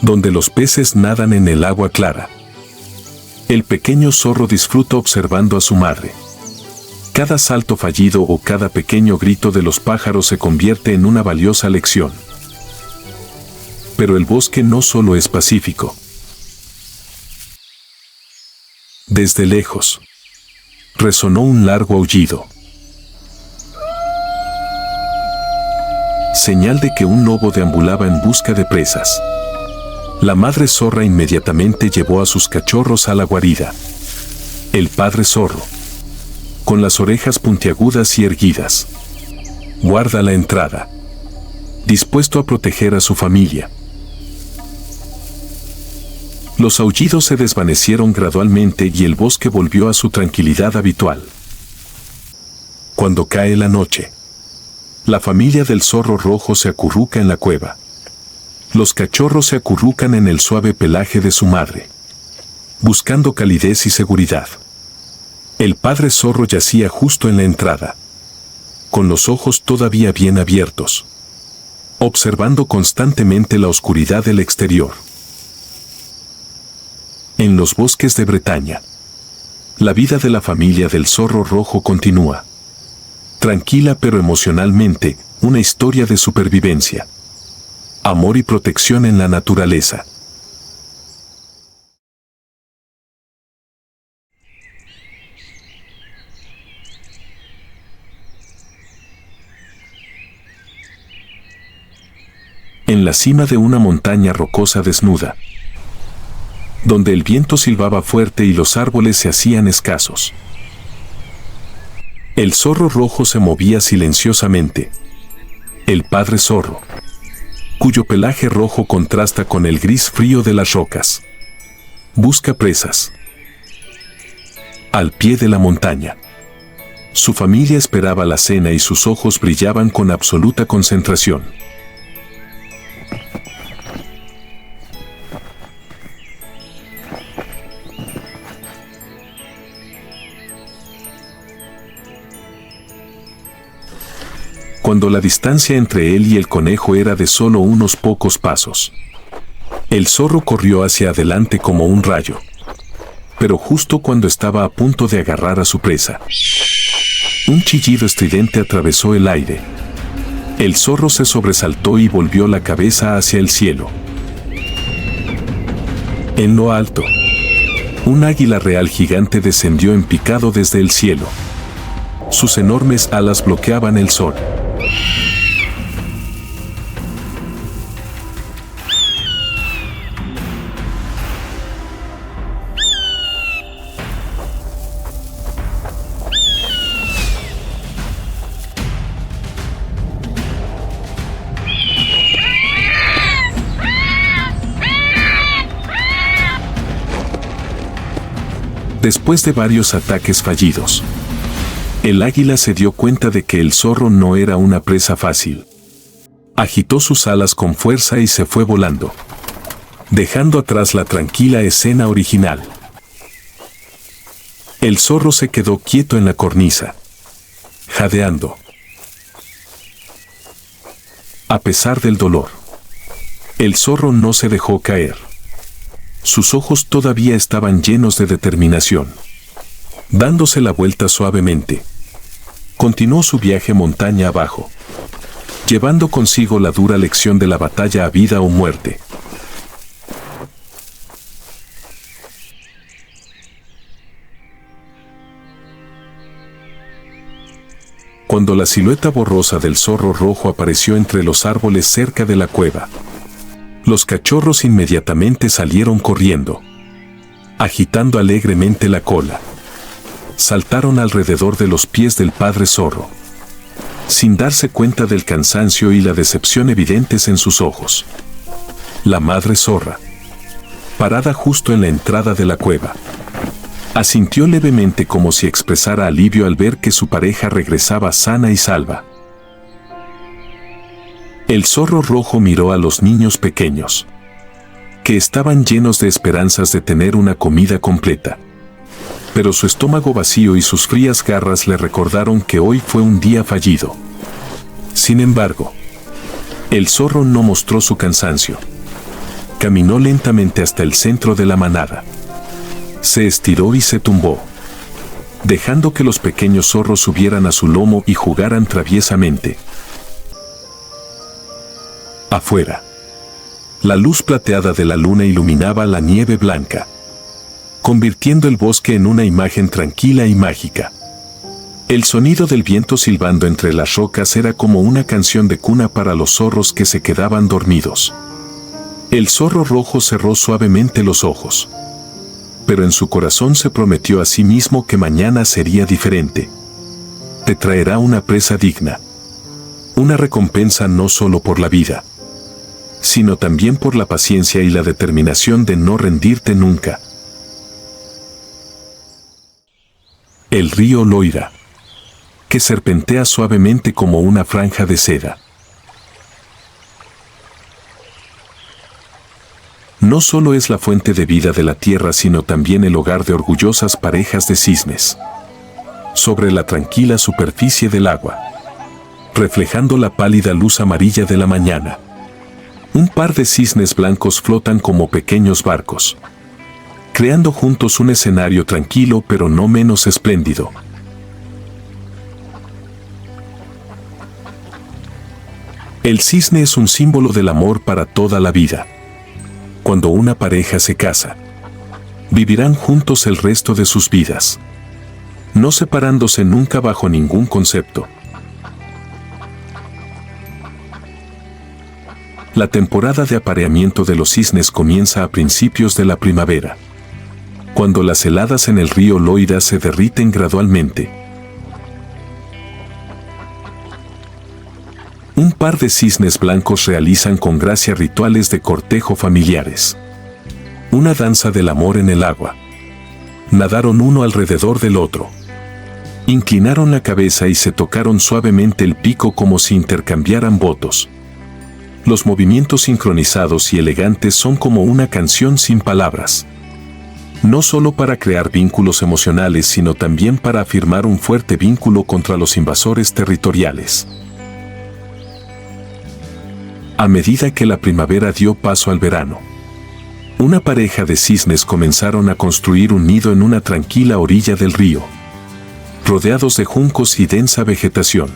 donde los peces nadan en el agua clara. El pequeño zorro disfruta observando a su madre. Cada salto fallido o cada pequeño grito de los pájaros se convierte en una valiosa lección. Pero el bosque no solo es pacífico. Desde lejos, resonó un largo aullido, señal de que un lobo deambulaba en busca de presas. La madre zorra inmediatamente llevó a sus cachorros a la guarida. El padre zorro, con las orejas puntiagudas y erguidas, guarda la entrada, dispuesto a proteger a su familia. Los aullidos se desvanecieron gradualmente y el bosque volvió a su tranquilidad habitual. Cuando cae la noche, la familia del zorro rojo se acurruca en la cueva. Los cachorros se acurrucan en el suave pelaje de su madre, buscando calidez y seguridad. El padre zorro yacía justo en la entrada, con los ojos todavía bien abiertos, observando constantemente la oscuridad del exterior. En los bosques de Bretaña, la vida de la familia del zorro rojo continúa. Tranquila pero emocionalmente, una historia de supervivencia, amor y protección en la naturaleza. En la cima de una montaña rocosa desnuda, donde el viento silbaba fuerte y los árboles se hacían escasos, el zorro rojo se movía silenciosamente. El padre zorro, cuyo pelaje rojo contrasta con el gris frío de las rocas, busca presas. Al pie de la montaña, su familia esperaba la cena y sus ojos brillaban con absoluta concentración. Cuando la distancia entre él y el conejo era de solo unos pocos pasos, el zorro corrió hacia adelante como un rayo. Pero justo cuando estaba a punto de agarrar a su presa, un chillido estridente atravesó el aire. El zorro se sobresaltó y volvió la cabeza hacia el cielo. En lo alto, un águila real gigante descendió en picado desde el cielo. Sus enormes alas bloqueaban el sol. Después de varios ataques fallidos, el águila se dio cuenta de que el zorro no era una presa fácil. Agitó sus alas con fuerza y se fue volando, dejando atrás la tranquila escena original. El zorro se quedó quieto en la cornisa, jadeando. A pesar del dolor, el zorro no se dejó caer. Sus ojos todavía estaban llenos de determinación. Dándose la vuelta suavemente, continuó su viaje montaña abajo, llevando consigo la dura lección de la batalla a vida o muerte. Cuando la silueta borrosa del zorro rojo apareció entre los árboles cerca de la cueva, los cachorros inmediatamente salieron corriendo, agitando alegremente la cola. Saltaron alrededor de los pies del padre zorro, sin darse cuenta del cansancio y la decepción evidentes en sus ojos. La madre zorra, parada justo en la entrada de la cueva, asintió levemente como si expresara alivio al ver que su pareja regresaba sana y salva. El zorro rojo miró a los niños pequeños, que estaban llenos de esperanzas de tener una comida completa. Pero su estómago vacío y sus frías garras le recordaron que hoy fue un día fallido. Sin embargo, el zorro no mostró su cansancio. Caminó lentamente hasta el centro de la manada. Se estiró y se tumbó, dejando que los pequeños zorros subieran a su lomo y jugaran traviesamente. Afuera, la luz plateada de la luna iluminaba la nieve blanca, convirtiendo el bosque en una imagen tranquila y mágica. El sonido del viento silbando entre las rocas era como una canción de cuna para los zorros que se quedaban dormidos. El zorro rojo cerró suavemente los ojos, pero en su corazón se prometió a sí mismo que mañana sería diferente. Te traerá una presa digna, una recompensa no solo por la vida, sino también por la paciencia y la determinación de no rendirte nunca. El río Loira, que serpentea suavemente como una franja de seda. No solo es la fuente de vida de la tierra, sino también el hogar de orgullosas parejas de cisnes. Sobre la tranquila superficie del agua, reflejando la pálida luz amarilla de la mañana, un par de cisnes blancos flotan como pequeños barcos, creando juntos un escenario tranquilo pero no menos espléndido. El cisne es un símbolo del amor para toda la vida. Cuando una pareja se casa, vivirán juntos el resto de sus vidas, no separándose nunca bajo ningún concepto. La temporada de apareamiento de los cisnes comienza a principios de la primavera, cuando las heladas en el río Loira se derriten gradualmente. Un par de cisnes blancos realizan con gracia rituales de cortejo familiares. Una danza del amor en el agua. Nadaron uno alrededor del otro. Inclinaron la cabeza y se tocaron suavemente el pico como si intercambiaran votos. Los movimientos sincronizados y elegantes son como una canción sin palabras. No solo para crear vínculos emocionales, sino también para afirmar un fuerte vínculo contra los invasores territoriales. A medida que la primavera dio paso al verano, una pareja de cisnes comenzaron a construir un nido en una tranquila orilla del río, rodeados de juncos y densa vegetación.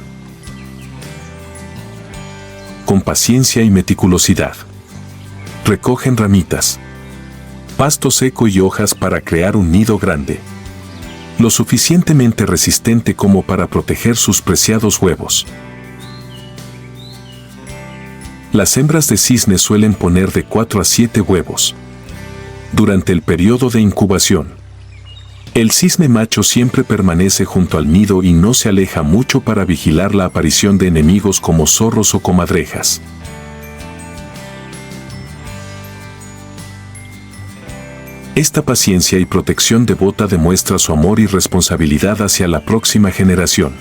Con paciencia y meticulosidad, recogen ramitas, pasto seco y hojas para crear un nido grande, lo suficientemente resistente como para proteger sus preciados huevos. Las hembras de cisne suelen poner de 4 a 7 huevos durante el periodo de incubación. El cisne macho siempre permanece junto al nido y no se aleja mucho para vigilar la aparición de enemigos como zorros o comadrejas. Esta paciencia y protección devota demuestra su amor y responsabilidad hacia la próxima generación.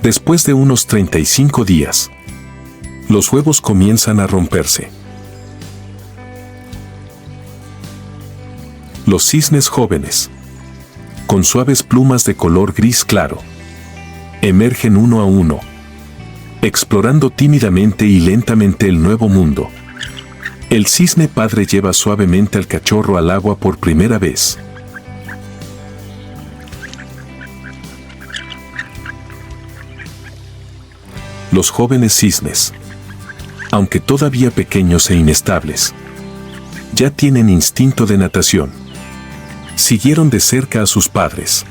Después de unos 35 días, los huevos comienzan a romperse. Los cisnes jóvenes, con suaves plumas de color gris claro, emergen uno a uno, explorando tímidamente y lentamente el nuevo mundo. El cisne padre lleva suavemente al cachorro al agua por primera vez. Los jóvenes cisnes, aunque todavía pequeños e inestables, ya tienen instinto de natación. Siguieron de cerca a sus padres,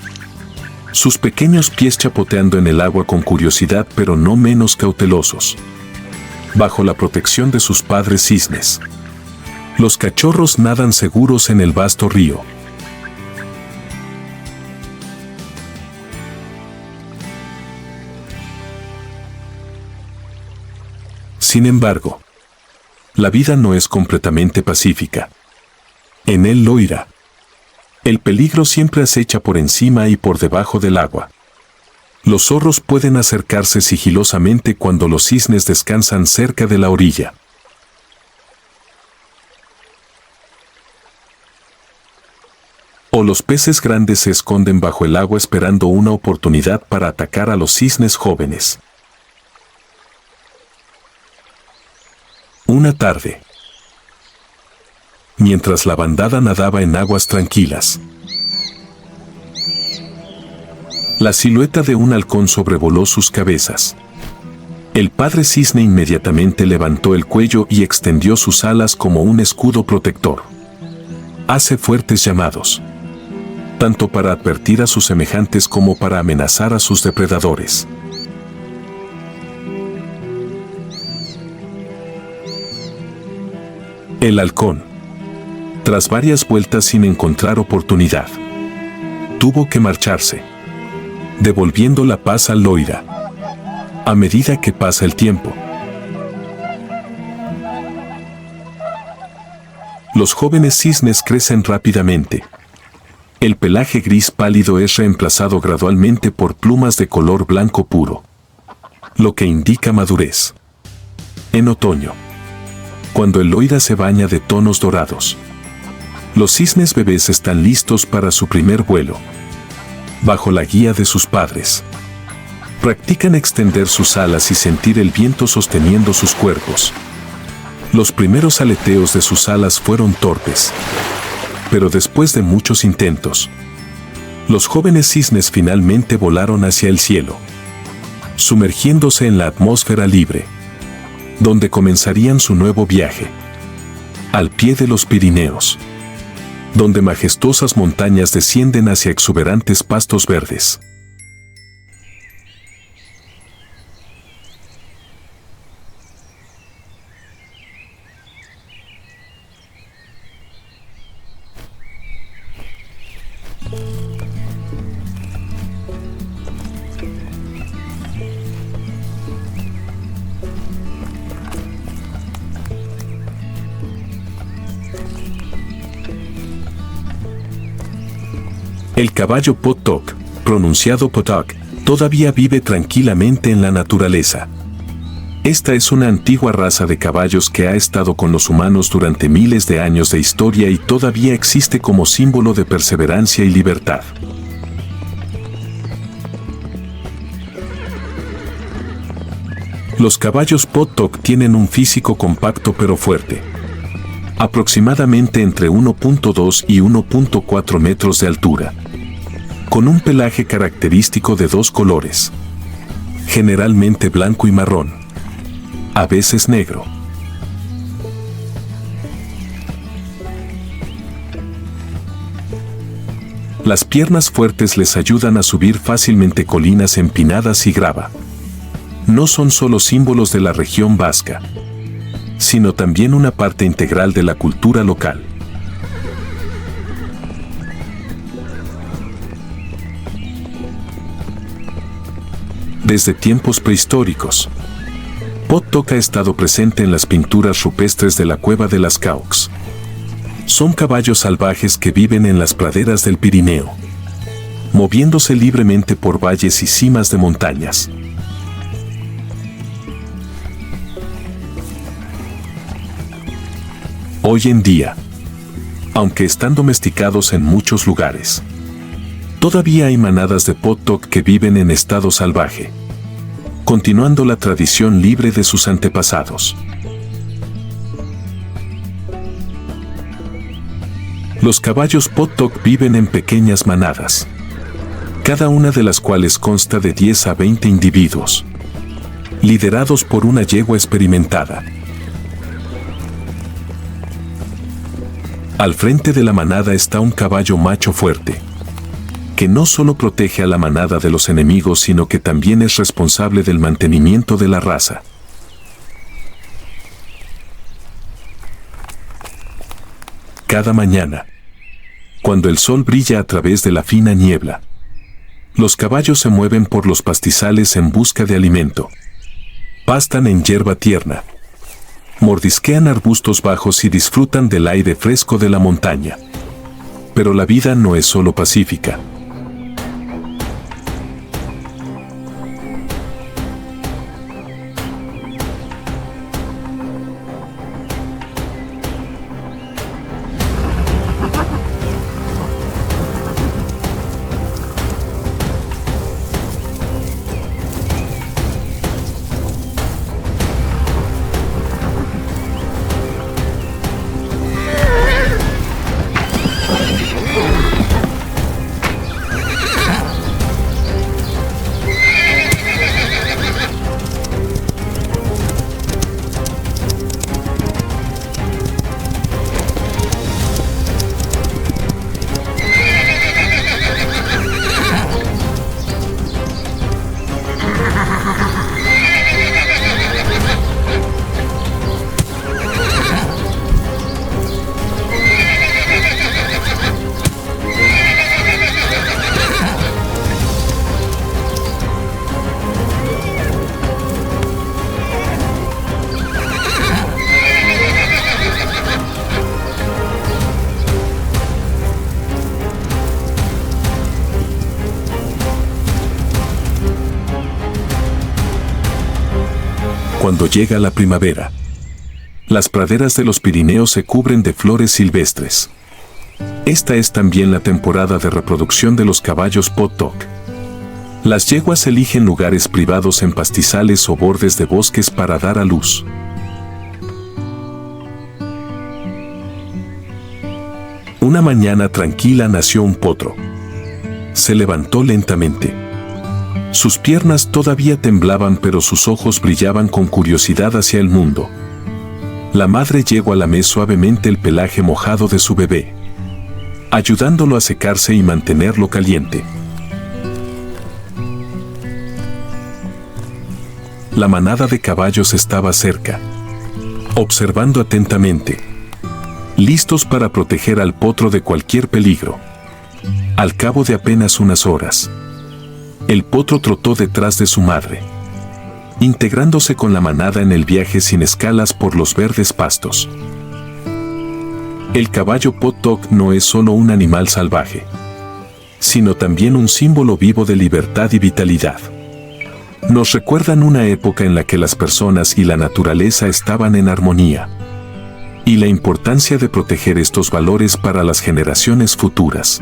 sus pequeños pies chapoteando en el agua con curiosidad pero no menos cautelosos. Bajo la protección de sus padres cisnes, los cachorros nadan seguros en el vasto río. Sin embargo, la vida no es completamente pacífica. En el Loira, el peligro siempre acecha por encima y por debajo del agua. Los zorros pueden acercarse sigilosamente cuando los cisnes descansan cerca de la orilla. O los peces grandes se esconden bajo el agua esperando una oportunidad para atacar a los cisnes jóvenes. Una tarde, mientras la bandada nadaba en aguas tranquilas, la silueta de un halcón sobrevoló sus cabezas. El padre cisne inmediatamente levantó el cuello y extendió sus alas como un escudo protector. Hace fuertes llamados, tanto para advertir a sus semejantes como para amenazar a sus depredadores. El halcón, tras varias vueltas sin encontrar oportunidad, tuvo que marcharse, devolviendo la paz al Loira. A medida que pasa el tiempo, los jóvenes cisnes crecen rápidamente. El pelaje gris pálido es reemplazado gradualmente por plumas de color blanco puro, lo que indica madurez. En otoño, cuando el loira se baña de tonos dorados, los cisnes bebés están listos para su primer vuelo. Bajo la guía de sus padres, practican extender sus alas y sentir el viento sosteniendo sus cuerpos. Los primeros aleteos de sus alas fueron torpes, pero después de muchos intentos, los jóvenes cisnes finalmente volaron hacia el cielo, sumergiéndose en la atmósfera libre, donde comenzarían su nuevo viaje, al pie de los Pirineos, donde majestuosas montañas descienden hacia exuberantes pastos verdes. El caballo Potok, pronunciado Potok, todavía vive tranquilamente en la naturaleza. Esta es una antigua raza de caballos que ha estado con los humanos durante miles de años de historia y todavía existe como símbolo de perseverancia y libertad. Los caballos Potok tienen un físico compacto pero fuerte, aproximadamente entre 1.2 y 1.4 metros de altura, con un pelaje característico de dos colores, generalmente blanco y marrón, a veces negro. Las piernas fuertes les ayudan a subir fácilmente colinas empinadas y grava. No son solo símbolos de la región vasca, sino también una parte integral de la cultura local. Desde tiempos prehistóricos, Potok ha estado presente en las pinturas rupestres de la Cueva de las Caux. Son caballos salvajes que viven en las praderas del Pirineo, moviéndose libremente por valles y cimas de montañas. Hoy en día, aunque están domesticados en muchos lugares, todavía hay manadas de Potok que viven en estado salvaje, continuando la tradición libre de sus antepasados. Los caballos Potok viven en pequeñas manadas, cada una de las cuales consta de 10 a 20 individuos, liderados por una yegua experimentada. Al frente de la manada está un caballo macho fuerte, que no solo protege a la manada de los enemigos, sino que también es responsable del mantenimiento de la raza. Cada mañana, cuando el sol brilla a través de la fina niebla, los caballos se mueven por los pastizales en busca de alimento. Pastan en hierba tierna, mordisquean arbustos bajos y disfrutan del aire fresco de la montaña. Pero la vida no es solo pacífica. Cuando llega la primavera, las praderas de los Pirineos se cubren de flores silvestres. Esta es también la temporada de reproducción de los caballos Pot-Doc. Las yeguas eligen lugares privados en pastizales o bordes de bosques para dar a luz. Una mañana tranquila nació un potro. Se levantó lentamente. Sus piernas todavía temblaban, pero sus ojos brillaban con curiosidad hacia el mundo. La madre yegua lamé suavemente el pelaje mojado de su bebé, ayudándolo a secarse y mantenerlo caliente. La manada de caballos estaba cerca, observando atentamente, listos para proteger al potro de cualquier peligro. Al cabo de apenas unas horas, el potro trotó detrás de su madre, integrándose con la manada en el viaje sin escalas por los verdes pastos. El caballo Pot-Doc no es solo un animal salvaje, sino también un símbolo vivo de libertad y vitalidad. Nos recuerdan una época en la que las personas y la naturaleza estaban en armonía, y la importancia de proteger estos valores para las generaciones futuras.